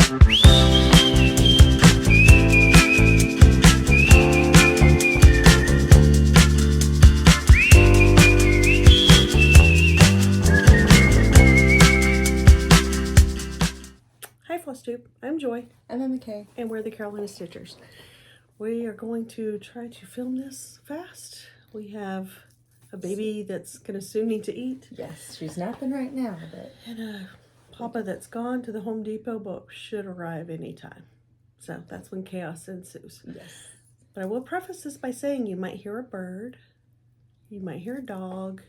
Flosstube. I'm Joy. I'm Emma Kay. And we're the Carolina Stitchers. We are going to try to film this fast. We have a baby that's going to soon need to eat. Yes, she's napping right now. And a papa that's gone to the Home Depot but should arrive anytime. So that's when chaos ensues. Yes. But I will preface this by saying you might hear a bird. You might hear a dog.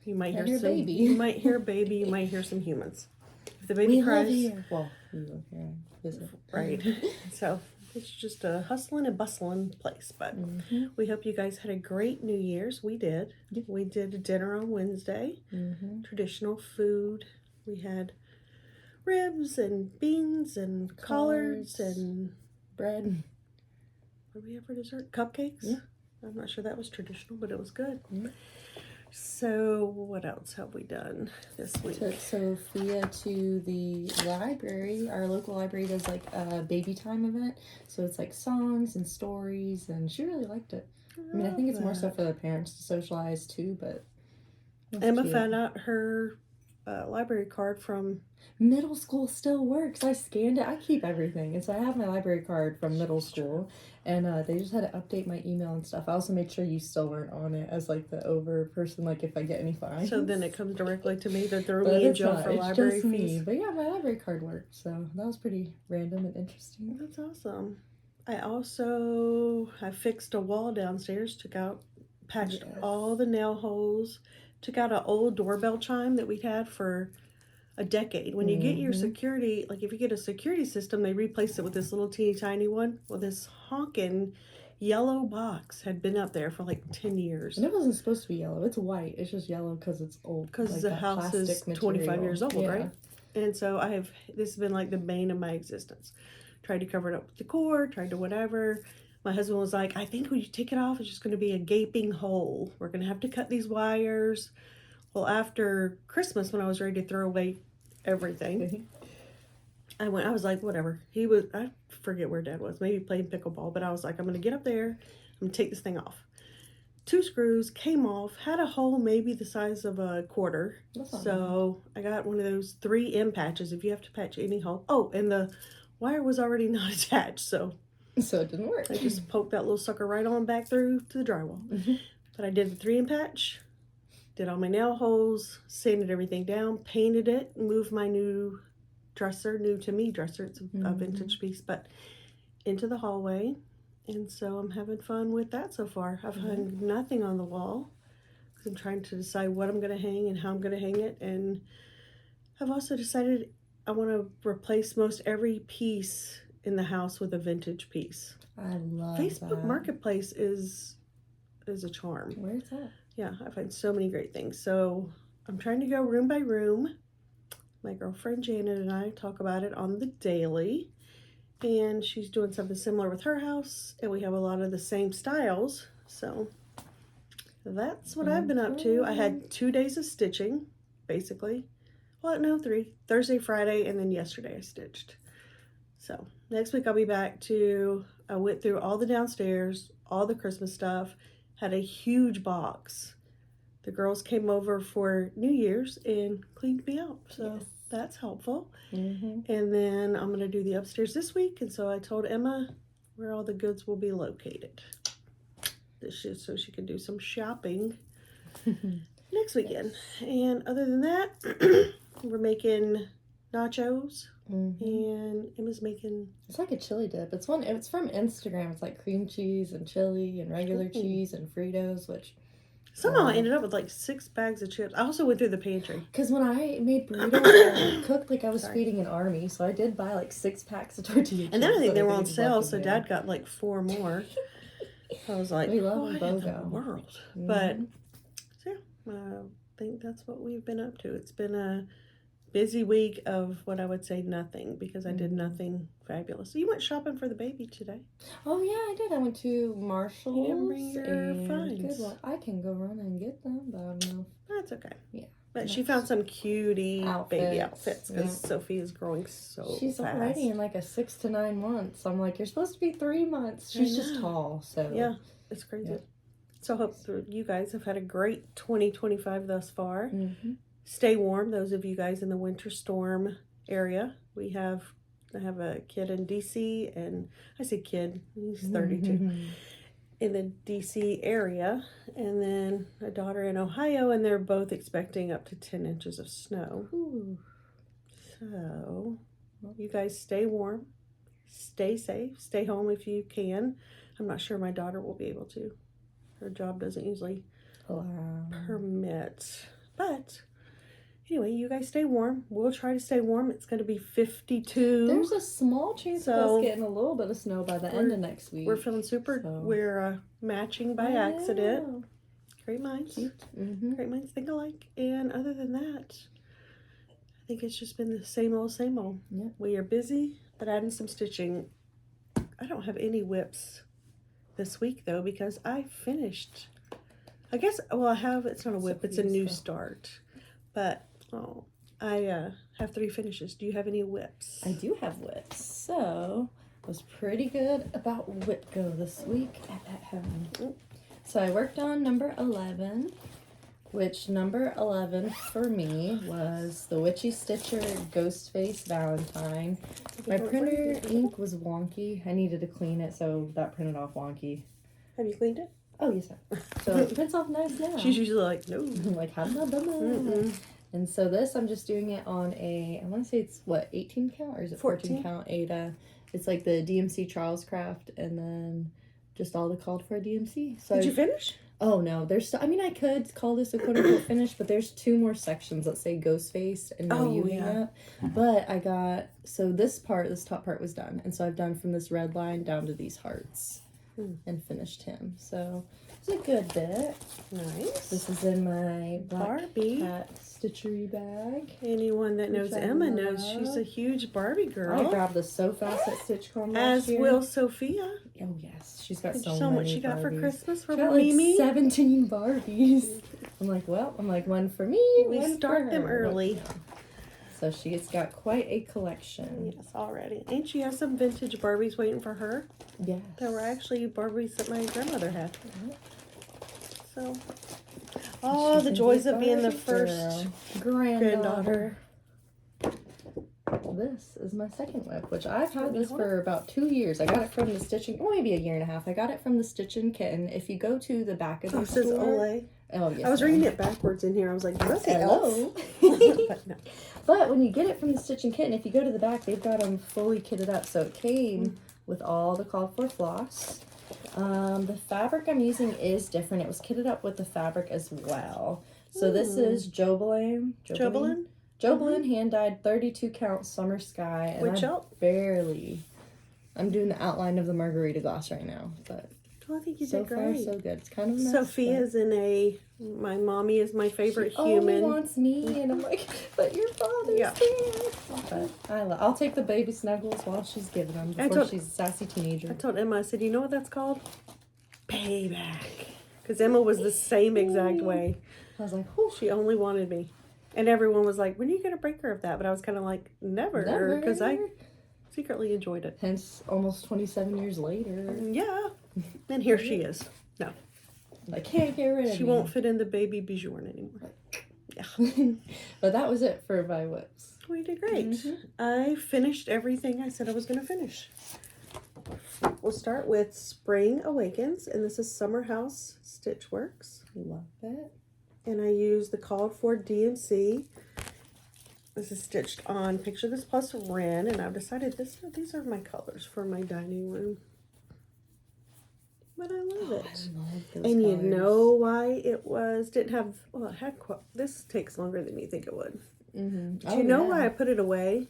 You might hear some baby. You might hear a baby. You might hear some humans. If the baby cries, live here. Well, we live here. Visit. Right. So it's just a hustling and bustling place. But we hope you guys had a great New Year's. We did. Yep. We did a dinner on Wednesday. Traditional food. We had ribs and beans and collards and bread. What did we have for dessert? Cupcakes? Yeah. I'm not sure that was traditional, but it was good. So what else have we done this week? Took Sophia to the library. Our local library does like a baby time event. So it's like songs and stories, and she really liked it. I mean, I think it's more so for the parents to socialize too, but Emma found out her library card from middle school still works. I scanned it. I keep everything, and so I have my library card from middle school, and they just had to update my email and stuff. I also made sure you still weren't on it as like the over person, like if I get any fines. So then it comes directly to me that they're me in jail for library fees. Me. But yeah, my library card worked, so that was pretty random and interesting. That's awesome. I fixed a wall downstairs, patched all the nail holes, took out an old doorbell chime that we had for a decade. When you get your security, like if you get a security system, they replace it with this little teeny tiny one. Well, this honking yellow box had been up there for like 10 years. And it wasn't supposed to be yellow. It's white. It's just yellow because it's old. Because like the house is 25 years old, right? And so this has been like the bane of my existence. Tried to cover it up with the cord, tried to whatever. My husband was like, I think when you take it off, it's just going to be a gaping hole. We're going to have to cut these wires. Well, after Christmas, when I was ready to throw away everything, I was like, whatever. I forget where Dad was. Maybe playing pickleball. But I was like, I'm going to get up there. I'm going to take this thing off. 2 screws came off, had a hole maybe the size of a quarter. So I got one of those 3M patches if you have to patch any hole. Oh, and the wire was already not attached. So it didn't work. I just poked that little sucker right on back through to the drywall. But I did the 3M patch, did all my nail holes, sanded everything down, painted it, moved my new to me dresser, it's a vintage piece, but into the hallway. And so I'm having fun with that so far. I've hung nothing on the wall because I'm trying to decide what I'm going to hang and how I'm going to hang it. And I've also decided I want to replace most every piece in the house with a vintage piece. I love Facebook Marketplace is a charm. Where's that? Yeah, I find so many great things. So I'm trying to go room by room. My girlfriend Janet and I talk about it on the daily. And she's doing something similar with her house. And we have a lot of the same styles. So that's what I've been up to. I had 2 days of stitching, basically. Well, no, 3. Thursday, Friday, and then yesterday I stitched. So next week I'll be back I went through all the downstairs, all the Christmas stuff, had a huge box. The girls came over for New Year's and cleaned me out. So that's helpful. And then I'm going to do the upstairs this week. And so I told Emma where all the goods will be located. So she can do some shopping next weekend. And other than that, we're making nachos. And Emma's making... It's like a chili dip. It's from Instagram. It's like cream cheese and chili and regular cheese and Fritos, which... Somehow I ended up with like 6 bags of chips. I also went through the pantry. Because when I made burritos, I cooked like I was feeding an army. So I did buy like 6 packs of tortilla chips. And then I think they were on sale, so Dad got like 4 more. I was like, we love what in the world? But, so yeah, I think that's what we've been up to. It's been a busy week of what I would say nothing, because I did nothing fabulous. So you went shopping for the baby today. Oh yeah, I did. I went to Marshall's. You didn't bring your finds. Good luck. I can go run and get them, but I don't know. That's okay. Yeah. But she found some cutie baby outfits because yeah. Sophie is growing so She's fast. already in like a 6 to 9 months. I'm like, you're supposed to be 3 months. She's just tall, so. Yeah, it's crazy. Yeah. So I hope you guys have had a great 2025 thus far. Mm-hmm. Stay warm, those of you guys in the winter storm area. I have a kid in DC, and I say kid, he's 32, in the DC area, and then a daughter in Ohio, and they're both expecting up to 10 inches of snow. Ooh. So you guys stay warm, stay safe, stay home if you can. I'm not sure my daughter will be able to. Her job doesn't usually permit. But anyway, you guys stay warm. We'll try to stay warm. It's going to be 52. There's a small chance of us getting a little bit of snow by the end of next week. We're feeling super. So. We're matching by accident. Great minds. Mm-hmm. Great minds think alike. And other than that, I think it's just been the same old, same old. Yep. We are busy, but adding some stitching. I don't have any whips this week, though, because I finished. I guess, well, I have, it's not a whip, it's a new start. But, I have 3 finishes. Do you have any whips? I do have whips. So, I was pretty good about WIPGO this week at home. So, I worked on number 11, which number 11 for me was the Witchy Stitcher Ghostface Valentine. My printer ink was wonky. I needed to clean it, so that printed off wonky. Have you cleaned it? Oh, yes, sir. So it prints off nice now. She's usually like, no. I'm like, how did I done that? And so this, I'm just doing it on a, I want to say it's, what, 18 count? Or is it 14 count? It's like the DMC Charles Craft, and then just all the called for DMC. So did you finish? Oh, no. I mean, I could call this a quote-unquote finish, but there's 2 more sections that say Ghostface and no UV up. But I got, so this top part was done. And so I've done from this red line down to these hearts and finished him. So it's a good bit. Nice. This is in my Black Barbie Cat stitchery bag. Anyone that knows Emma knows she's a huge Barbie girl. I grabbed this so fast at StitchCon last year. As will Sophia. Oh, yes. She's got so much many she got Barbies. for Christmas for Mimi. Like 17 Barbies. I'm like, one for me. We start them early. So she's got quite a collection. Yes, already. And she has some vintage Barbies waiting for her. Yes. There were actually Barbies that my grandmother had. So, the joys of being the first granddaughter. This is my second whip, which I've had this for about 2 years. I got it from the Stitchin, well, maybe a year and a half. I got it from the Stitchin Kitten. If you go to the back of the store. It says Olay. Oh, yes. I was reading it backwards in here. I was like, does it hello? But no. But when you get it from the Stitchin Kitten, if you go to the back, they've got them fully kitted up. So it came with all the called for floss. The fabric I'm using is different. It was kitted up with the fabric as well. So this is Jobelin, hand-dyed 32 count summer sky. And I'm doing the outline of the margarita gloss right now. But I think you did great. So far, so good. It's kind of a mess. Sophia's in my mommy is my favorite human. She wants me, and I'm like, but your father's there. But I'll take the baby snuggles while she's giving them before she's a sassy teenager. I told Emma, I said, you know what that's called? Payback. Because Emma was the same exact way. I was like, she only wanted me. And everyone was like, when are you going to break her of that? But I was kind of like, never. Because I secretly enjoyed it. Hence, almost 27 years later. Yeah. And here she is. No. I can't get rid of She won't fit in the baby Bjorn anymore. Yeah. But that was it for my whips. We did great. I finished everything I said I was going to finish. We'll start with Spring Awakens. And this is Summer House Stitchworks. Love it. And I use the called for DMC. This is stitched on Picture This Plus Wren. And I've decided these are my colors for my dining room. But I love it. I love those and colors. You know why it had, this takes longer than you think it would. Do you know why I put it away?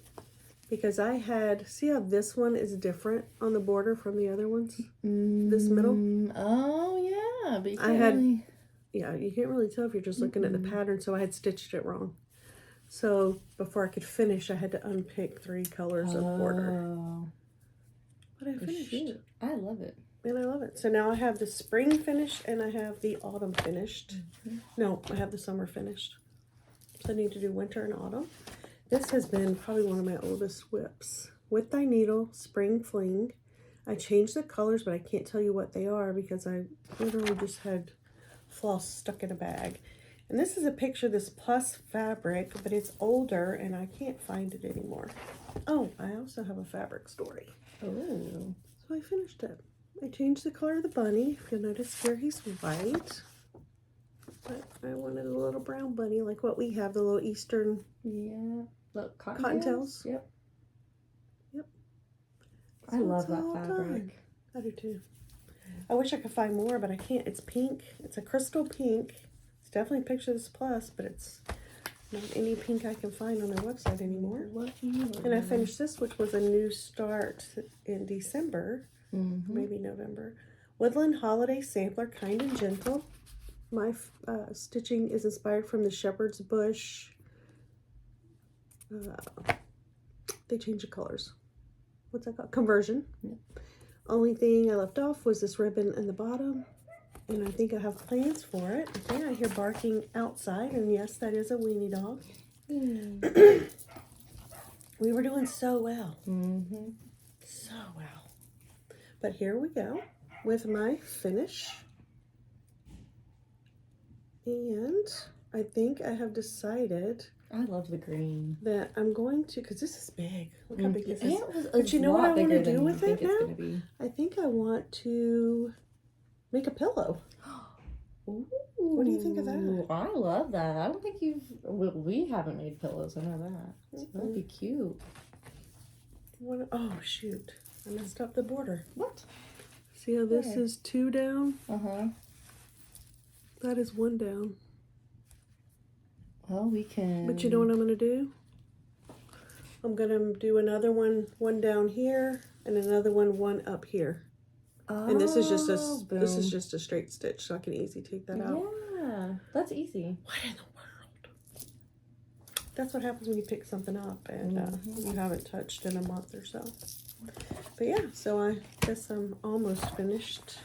Because I had, see how this one is different on the border from the other ones? This middle? Oh, yeah. But you can't really tell if you're just looking at the pattern, so I had stitched it wrong. So before I could finish, I had to unpick 3 colors of border. But I finished. I love it. And I love it. So now I have the spring finished and I have the autumn finished. No, I have the summer finished. planning to do winter and autumn. This has been probably one of my oldest WIPs. With Thy Needle, Spring Fling. I changed the colors, but I can't tell you what they are because I literally just had floss stuck in a bag. And this is a picture of this plus fabric, but it's older and I can't find it anymore. Oh, I also have a fabric story. Oh. So I finished it. I changed the color of the bunny. If you'll notice here, he's white. But I wanted a little brown bunny, like what we have, the little Eastern cottontails. Yep. Yep. I love that fabric. I do too. I wish I could find more, but I can't. It's pink. It's a crystal pink. It's definitely a picture of this plus, but it's not any pink I can find on their website anymore. And I finished this, which was a new start in December, maybe November. Woodland Holiday Sampler, Kind and Gentle. My stitching is inspired from the Shepherd's Bush. They changed the colors. What's that called? Conversion. Yep. Only thing I left off was this ribbon in the bottom. And I think I have plans for it. Okay, I hear barking outside. And yes, that is a weenie dog. We were doing so well. So well. But here we go with my finish. And I think I have decided... I love the green. That I'm going to, because this is big. Look how big this is. It but you know what I want to do with it now? Be. I think I want to make a pillow. Ooh, what do you think of that? I love that. I don't think we haven't made pillows. I know that. So that'd be cute. Oh, shoot. I messed up the border. What? See how this is 2 down? That is 1 down. Well, we can... But you know what I'm going to do? I'm going to do another one down here, and another one up here. Oh, and this is just a straight stitch, so I can easily take that out. Yeah, that's easy. What in the world? That's what happens when you pick something up and you haven't touched in a month or so. But yeah, so I guess I'm almost finished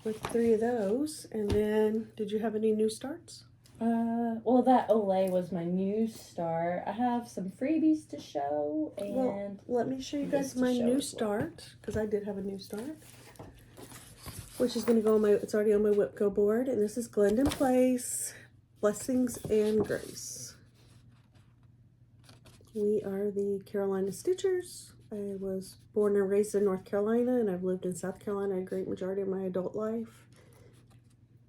with 3 of those. And then, did you have any new starts? Well, that Olay was my new start. I have some freebies to show, and well, let me show you guys my new start, because I did have a new start, which is going to go on it's already on my WIPGO board, and this is Glendon Place, Blessings and Grace. We are the Carolina Stitchers. I was born and raised in North Carolina, and I've lived in South Carolina a great majority of my adult life.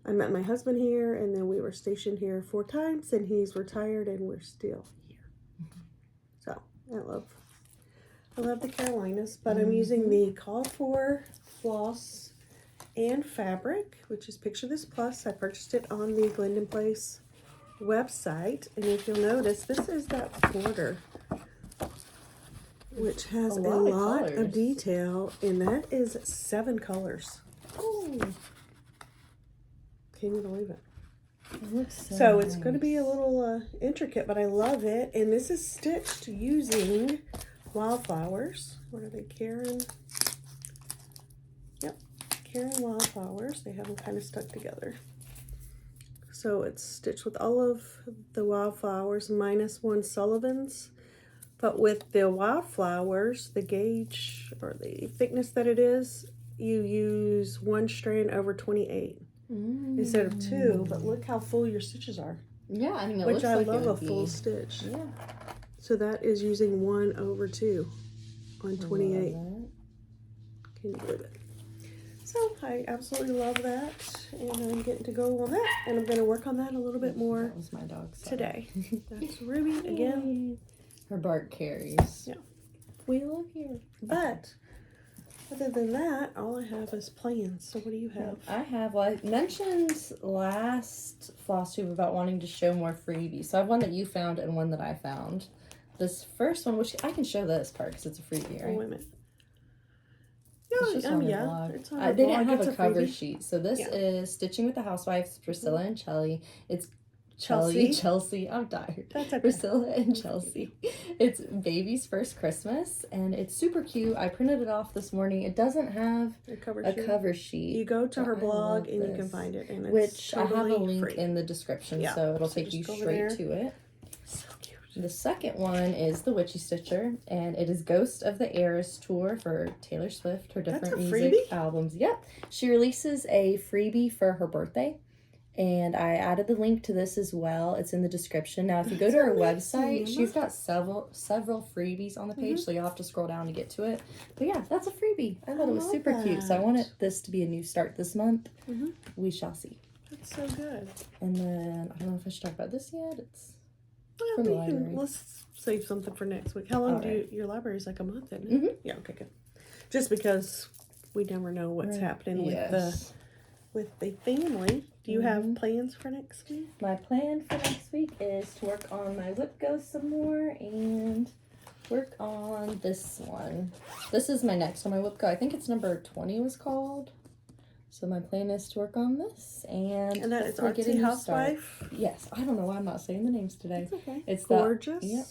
I met my husband here, and then we were stationed here 4 times, and he's retired, and we're still here. So, I love the Carolinas, but I'm using the Call for Floss and Fabric, which is Picture This Plus. I purchased it on the Glendon Place website, and if you'll notice, this is that border, which has a lot of detail, and that is 7 colors. Ooh. Can you believe it? It looks so nice. It's going to be a little intricate, but I love it. And this is stitched using wildflowers. What are they, Karen? Yep, Karen wildflowers. They have them kind of stuck together. So it's stitched with all of the wildflowers minus 1 Sullivan's. But with the wildflowers, the gauge or the thickness that it is, you use 1 strand over 28. Instead of 2, but look how full your stitches are. Yeah, I mean, it which looks I like love a full stitch. Yeah. So that is using 1 over 2 on 28. Can you believe it? So I absolutely love that, and I'm getting to go on that, and I'm going to work on that a little bit more. That was my dog today. That's Ruby again. Her bark carries. Yeah, we live here. But other than that, all I have is plans. So what do you have? Well, I mentioned last Flosstube about wanting to show more freebies. So I have one that you found and one that I found. This first one, which I can show this part because it's a freebie, right? Oh, wait a minute. It's on yeah. Blog. It's on I didn't have it's a cover sheet. So this is Stitching with the Housewives, Priscilla and Chelsea. It's Chelsea. I'm tired. That's okay. Priscilla and Chelsea. It's baby's first Christmas, and it's super cute. I printed it off this morning. It doesn't have a cover sheet. You go to her blog and you can find it, and it's which totally I have a link free in the description, so it'll take you straight to it. The second one is the Witchy Stitcher, and it is Ghost of the Eras tour for Taylor Swift, her different music freebie? albums. Yep. She releases a freebie for her birthday, and I added the link to this as well. It's in the description. Now, if you go to her website, she's got several freebies on the page, so you'll have to scroll down to get to it. But yeah, that's a freebie. I thought it was super cute, so I wanted this to be a new start this month. We shall see. That's so good. And then, I don't know if I should talk about this yet. It's well, we can, let's save something for next week. How long do you, your library's like a month, isn't it? Yeah, okay, good. Just because we never know what's happening with the family. Do you have plans for next week? My plan for next week is to work on my WIPGO some more and work on this one. This is my next one, my WIPGO. I think it's number 20 was called. So my plan is to work on this and that is Artsy Housewife? Yes. I don't know why I'm not saying the names today. It's okay. It's gorgeous. Yep.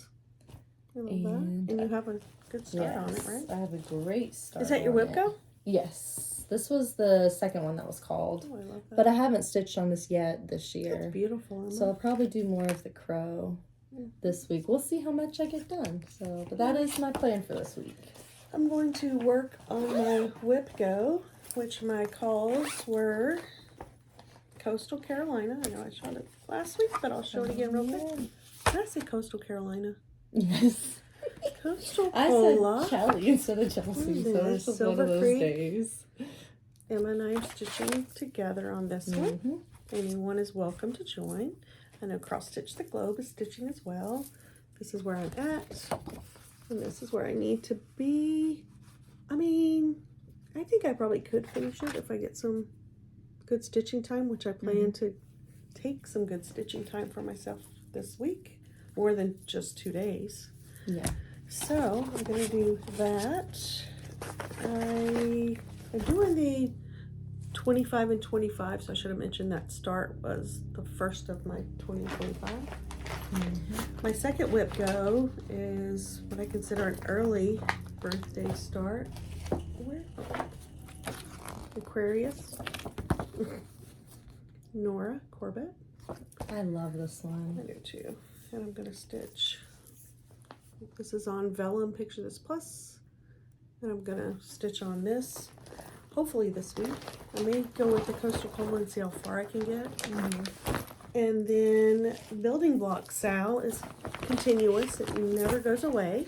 I love that. And you have a good start on it, right? I have a great start. Is that your WIPGO? Yes. This was the second one that was called. Oh, I love that. But I haven't stitched on this yet this year. That's beautiful, Emma. So I'll probably do more of the crow this week. We'll see how much I get done. So, but that is my plan for this week. I'm going to work on my WIPGO, which my calls were Coastal Carolina. I know I showed it last week, but I'll show it again real quick. Did I say Coastal Carolina? Yes. Coastal Cola. I said Kelly instead of Chelsea, so it's just one of those Creek. Days. Emma and I are stitching together on this one. Anyone is welcome to join. I know Cross Stitch the Globe is stitching as well. This is where I'm at. And this is where I need to be. I mean, I think I probably could finish it if I get some good stitching time, which I plan to take some good stitching time for myself this week. More than just 2 days. Yeah. So, I'm going to do that. I am doing the 25 and 25, so I should have mentioned that start was the first of my 2025. My second WIPGO is what I consider an early birthday start. Where? Aquarius. Nora, Corbett. I love this one. I do too. And I'm going to stitch. This is on Vellum Picture This Plus. And I'm going to stitch on this. Hopefully this week. I may go with the Coastal Cola and see how far I can get. And then Building Block Sal is continuous. It never goes away.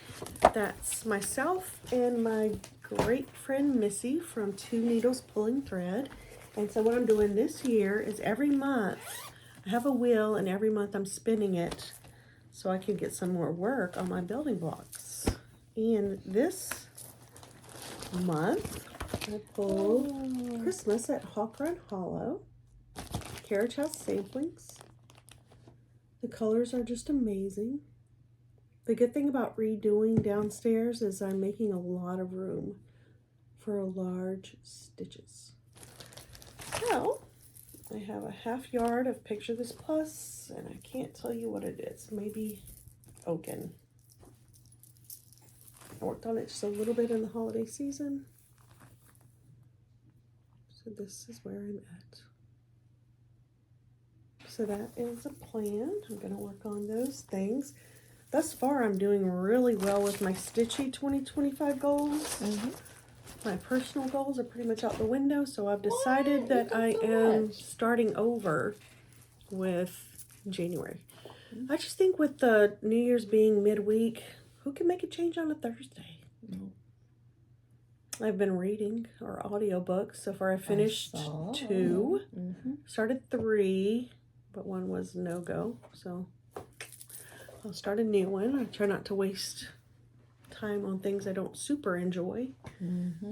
That's myself and my great friend Missy from Two Needles Pulling Thread. And so what I'm doing this year is every month I have a wheel and every month I'm spinning it so I can get some more work on my building blocks. And this month I pulled Christmas at Hawk Run Hollow, Carriage House Samplings. The colors are just amazing. The good thing about redoing downstairs is I'm making a lot of room for large stitches. So, I have a half yard of Picture This Plus, and I can't tell you what it is. Maybe Oaken. I worked on it just a little bit in the holiday season. So this is where I'm at. So that is a plan. I'm going to work on those things. Thus far, I'm doing really well with my Stitchy 2025 goals. My personal goals are pretty much out the window, so I've decided that I am starting over with January. I just think with the New Year's being midweek, who can make a change on a Thursday? I've been reading our audiobooks. So far I finished 2, started 3, but 1 was no-go. So I'll start a new one. I try not to waste time on things I don't super enjoy. So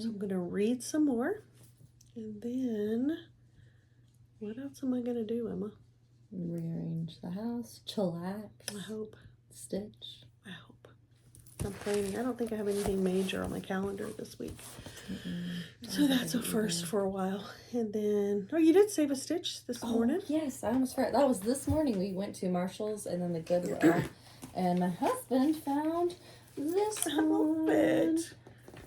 I'm going to read some more. And then, what else am I going to do, Emma? Rearrange the house, chillax. I hope. Stitch. I hope. I'm planning. I don't think I have anything major on my calendar this week. So that's a first for a while. And then, oh, you did save a stitch this morning. Yes, I almost forgot. That was this morning. We went to Marshall's and then the Goodwill. And my husband found this one. It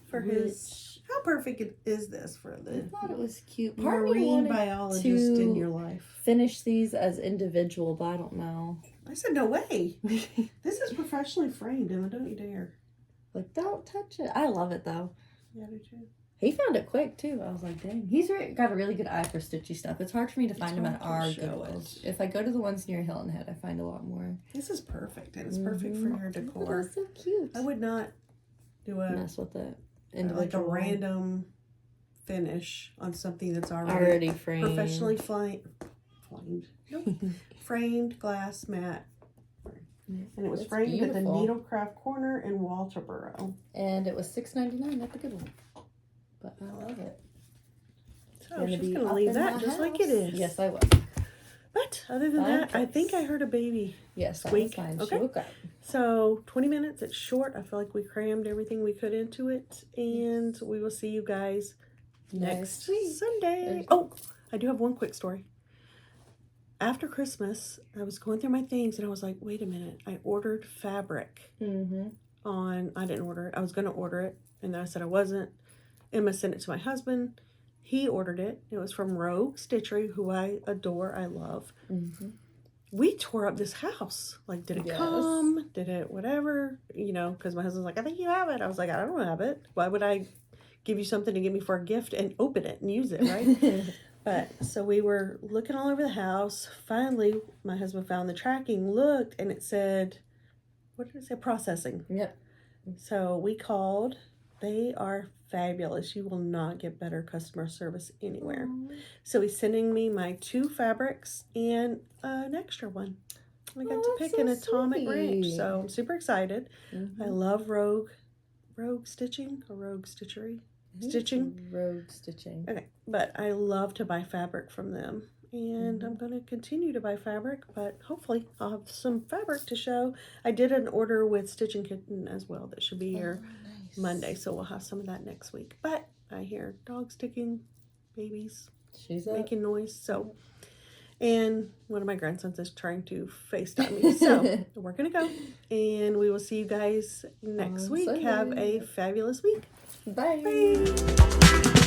for his. How perfect is this for I the thought it was cute. Part of me marine wanted biologist to in your life? finish these as individual, but I don't know. I said, no way. This is professionally framed, Emma. Don't you dare. Like, don't touch it. I love it, though. Yeah, I do too. He found it quick, too. I was like, dang. He's got a really good eye for stitchy stuff. It's hard for me to find them at our Goodwill. If I go to the ones near Hilton Head, I find a lot more. This is perfect, and it's perfect for your decor. It's so cute. I would not do mess with it. Like a random finish on something that's already framed. Professionally framed glass mat. And it was framed at the Needlecraft Corner in Walterboro. And it was $6.99 at the Goodwill. But I love it. So she's going to leave that just like it is. Yes, I will. But other than that, I think I heard a baby squeak. Fine. Okay. She woke up. So 20 minutes, it's short. I feel like we crammed everything we could into it. And we will see you guys next Sunday. Oh, I do have one quick story. After Christmas, I was going through my things and I was like, wait a minute. I ordered fabric I didn't order it. I was going to order it. And then I said I wasn't. Emma sent it to my husband. He ordered it. It was from Rogue Stitchery, who I adore. I love. We tore up this house. Like, did it come? Did it whatever? You know, because my husband's like, I think you have it. I was like, I don't have it. Why would I give you something to give me for a gift and open it and use it, right? But so we were looking all over the house. Finally, my husband found the tracking, looked, and it said, what did it say? Processing. Yep. So we called. They are fabulous. You will not get better customer service anywhere. So he's sending me my 2 fabrics and an extra one. I got to pick an atomic ranch, so I'm super excited. I love Rogue Stitching or Rogue Stitchery. Stitching. Rogue Stitching. Okay, but I love to buy fabric from them. And I'm going to continue to buy fabric, but hopefully I'll have some fabric to show. I did an order with Stitchin Kitten as well that should be here Monday, so we'll have some of that next week. But I hear dogs sticking, babies making noise, so... And one of my grandsons is trying to FaceTime me. So we're going to go. And we will see you guys next week. Have a fabulous week. Bye. Bye.